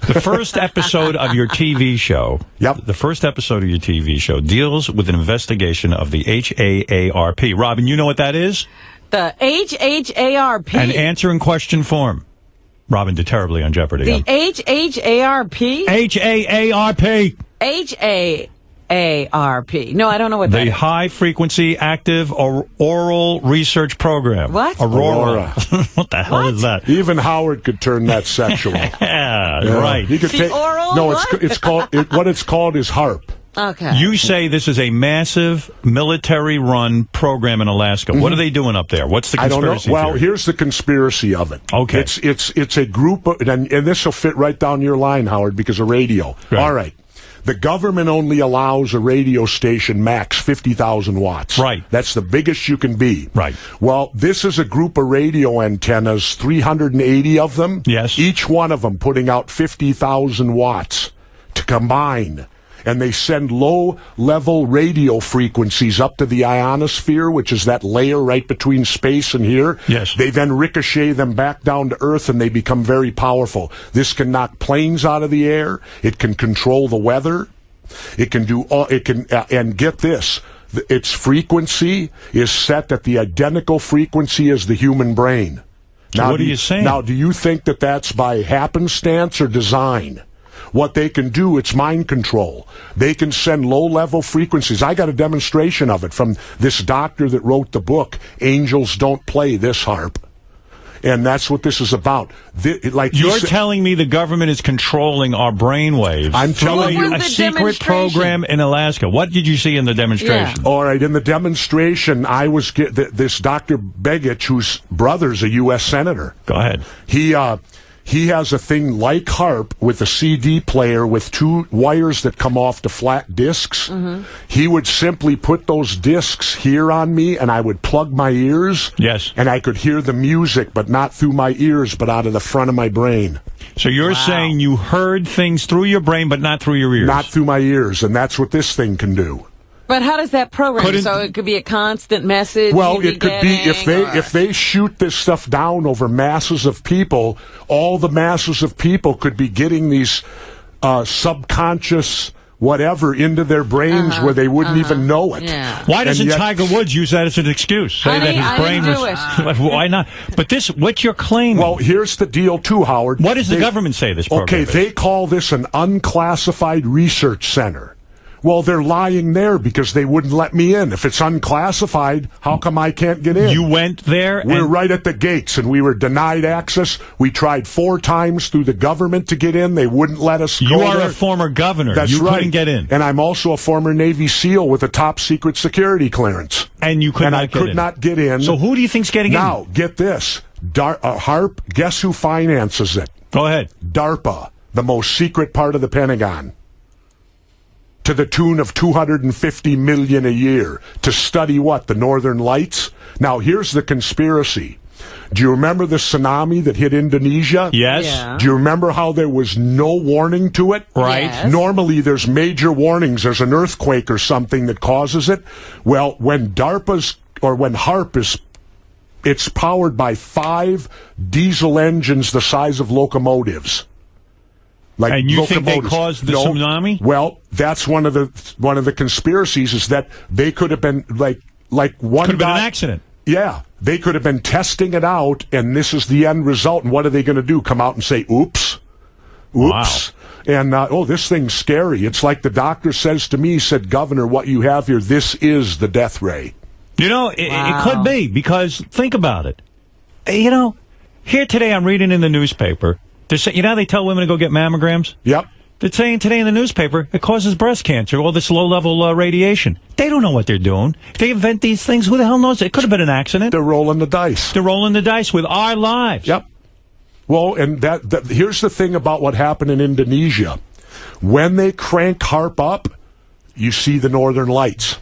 The first episode of your TV show, Yep. The first episode of your TV show deals with an investigation of the HAARP. Robin, you know what that is? The HAARP. An answer in question form. Robin did terribly on Jeopardy. The HAARP? HAARP. HAARP. No, I don't know what that is. The High Frequency Active Oral Research Program. What? Aurora. What the hell is that? Even Howard could turn that sexual. Yeah, right. He could The oral No, what? it's called. What it's called is HAARP. Okay. You say this is a massive military-run program in Alaska. What are they doing up there? What's the I don't conspiracy know. Well, theory? here's the conspiracy of it. Okay. It's a group of, and this will fit right down your line, Howard, because of radio. Right. All right. The government only allows a radio station max 50,000 watts. Right. That's the biggest you can be. Right. Well, this is a group of radio antennas, 380 of them. Yes. Each one of them putting out 50,000 watts to combine. And they send low-level radio frequencies up to the ionosphere, which is that layer right between space and here. Yes. They then ricochet them back down to Earth, and they become very powerful. This can knock planes out of the air. It can control the weather. It can do all. It can, and get this: its frequency is set at the identical frequency as the human brain. So what are you saying? Now, do you think that that's by happenstance or design? What they can do, it's mind control. They can send low-level frequencies. I got a demonstration of it from this doctor that wrote the book, Angels Don't Play This HAARP. And that's what this is about. You're telling me the government is controlling our brainwaves. I'm telling you. A secret program in Alaska. What did you see in the demonstration? Yeah. All right, in the demonstration, I was this Dr. Begich, whose brother's a U.S. Senator. Go ahead. He has a thing like HAARP with a CD player with two wires that come off to flat discs. He would simply put those discs here on me, and I would plug my ears. Yes. And I could hear the music, but not through my ears, but out of the front of my brain. So you're saying you heard things through your brain, but not through your ears? Not through my ears, and that's what this thing can do. But how does that program? So it could be a constant message. Well, it could be if they shoot this stuff down over masses of people, all the masses of people could be getting these subconscious whatever into their brains where they wouldn't even know it. Yeah. Why doesn't Tiger Woods use that as an excuse? Say that his brain was. Why not? But this, what's your claim? Well, here's the deal, too, Howard. What does the government say this program is? They call this an unclassified research center. Well, they're lying there because they wouldn't let me in. If it's unclassified, how come I can't get in? You went there? We're right at the gates, and we were denied access. We tried 4 times through the government to get in. They wouldn't let us go You are there. a former governor. That's you right. couldn't get in. And I'm also a former Navy SEAL with a top secret security clearance. And you could I could not get in. So who do you think's getting in? Now, get this. HAARP, guess who finances it? Go ahead. DARPA, the most secret part of the Pentagon. To the tune of $250 million a year to study what? The Northern Lights? Now, here's the conspiracy. Do you remember the tsunami that hit Indonesia? Yes. Yeah. Do you remember how there was no warning to it? Right. Yes. Normally, there's major warnings. There's an earthquake or something that causes it. Well, when HAARP is, it's powered by 5 diesel engines the size of locomotives. Like and you think they locomotives. caused the tsunami? Well, that's one of the conspiracies is that they could have been like one could have been guy, an accident. Yeah, they could have been testing it out, and this is the end result. And what are they going to do? Come out and say, "Oops, oops"? Wow. And this thing's scary. It's like the doctor says to me, he said, "Governor, what you have here, this is the death ray." You know, it could be, because think about it. You know, here today I'm reading in the newspaper. You know how they tell women to go get mammograms? Yep. They're saying today in the newspaper it causes breast cancer, all this low-level radiation. They don't know what they're doing. If they invent these things, who the hell knows? It could have been an accident. They're rolling the dice. They're rolling the dice with our lives. Yep. Well, and here's the thing about what happened in Indonesia. When they crank HAARP up, you see the Northern Lights.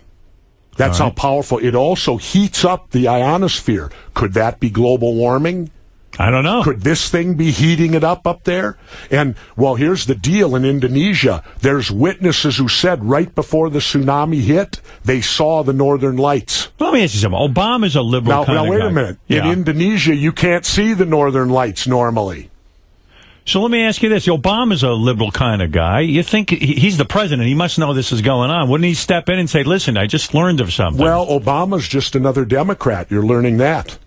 That's how powerful. It also heats up the ionosphere. Could that be global warming? I don't know. Could this thing be heating it up there? And, well, here's the deal. In Indonesia, there's witnesses who said right before the tsunami hit, they saw the Northern Lights. Let me ask you something. Obama's a liberal kind Now, of wait guy. a minute. Yeah. In Indonesia, you can't see the Northern Lights normally. So let me ask you this. Obama's a liberal kind of guy. You think he's the president. He must know this is going on. Wouldn't he step in and say, listen, I just learned of something? Well, Obama's just another Democrat. You're learning that.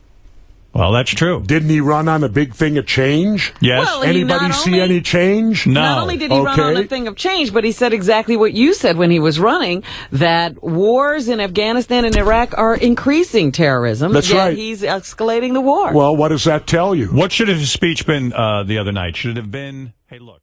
Well, that's true. Didn't he run on a big thing of change? Yes. Well, Anybody see any change? No. Not only did he run on a thing of change, but he said exactly what you said when he was running, that wars in Afghanistan and Iraq are increasing terrorism. That's right. He's escalating the war. Well, what does that tell you? What should his speech been the other night? Should it have been, hey, look.